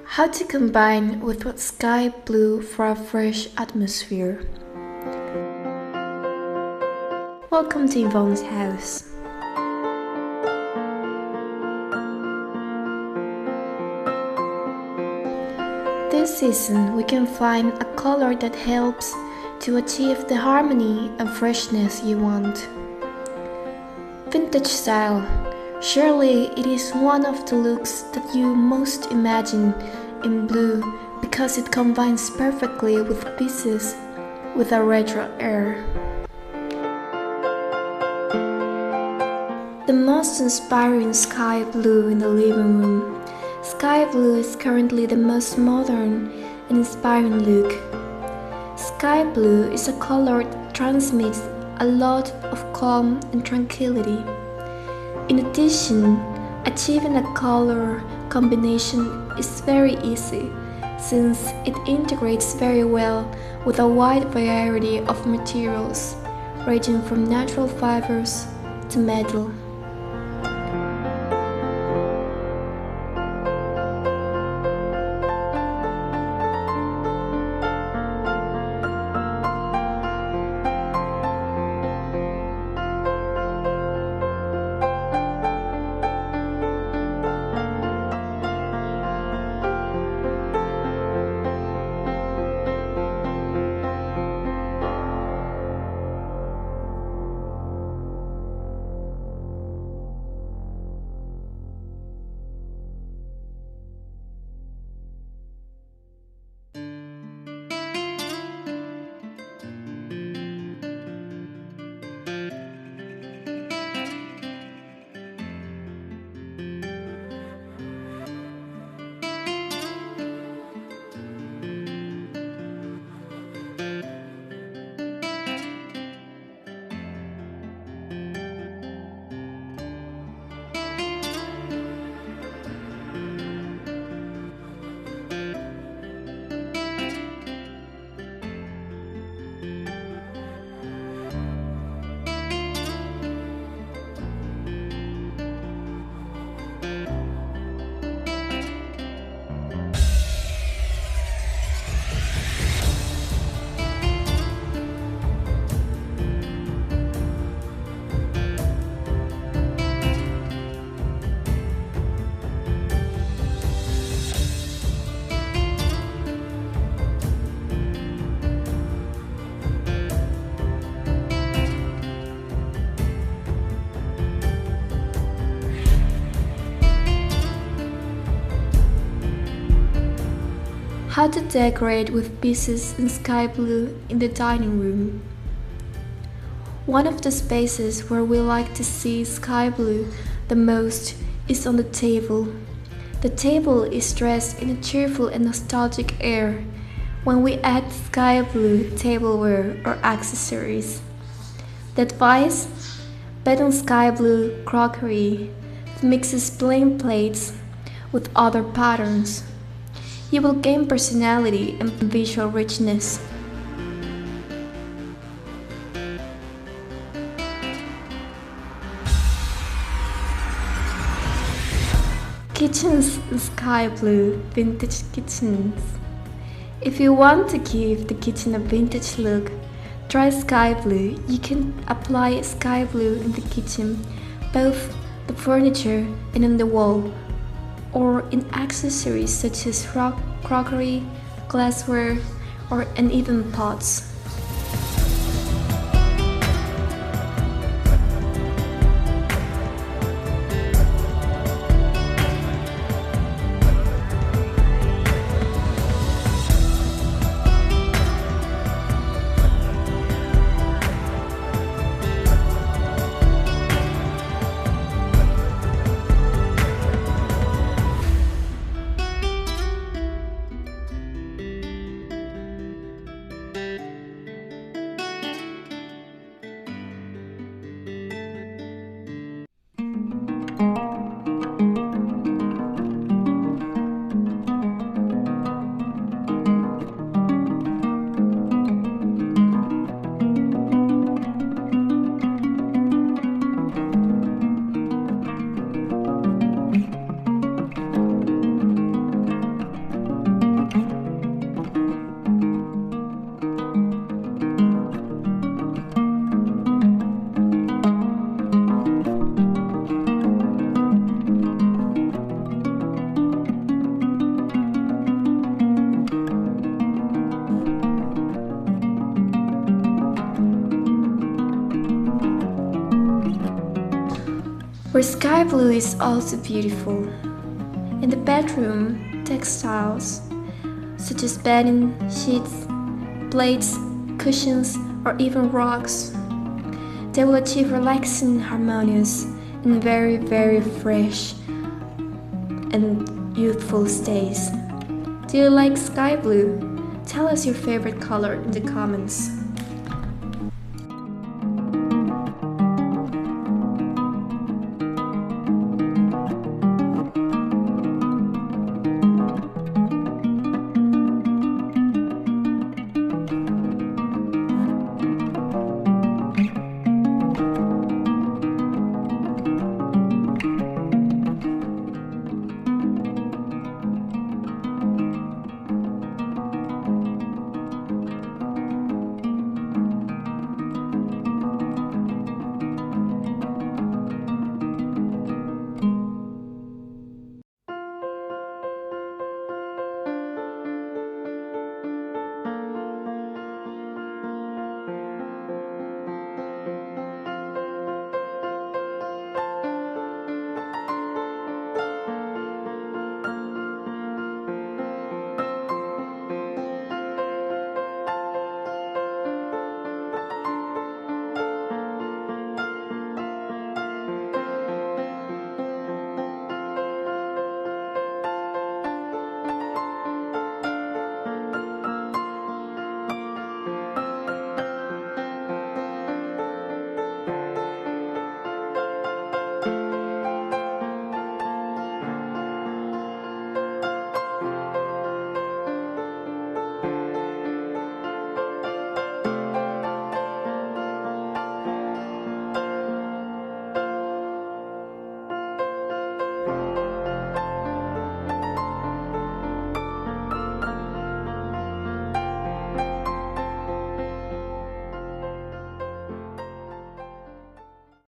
How to combine with sky blue for a fresh atmosphere. Welcome to Yvonne's house. This season we can find a color that helps to achieve the harmony and freshness you want. Vintage style. Surely it is one of the looks that you most imagine in blue because it combines perfectly with pieces with a retro air. The most inspiring sky blue in the living room. Sky blue is currently the most modern and inspiring look. Sky blue is a color that transmits a lot of calm and tranquility. In addition, achieving a color combination is very easy since it integrates very well with a wide variety of materials, ranging from natural fibers to metal. How to decorate with pieces in sky blue in the dining room. One of the spaces where we like to see sky blue the most is on the table. The table is dressed in a cheerful and nostalgic air when we add sky blue tableware or accessories. The advice? Bet on sky blue crockery that mixes plain plates with other patterns. You will gain personality and visual richness. Kitchens in sky blue, vintage kitchens. If you want to give the kitchen a vintage look, try sky blue. You can apply sky blue in the kitchen, both the furniture and on the wall, or in accessories such as crockery, glassware, and even pots. sky blue is also beautiful. In the bedroom, textiles such as bedding, sheets, plates, cushions, or even rugs, they will achieve relaxing, harmonious, and very, very fresh and youthful stays. Do you like sky blue? Tell us your favorite color in the comments.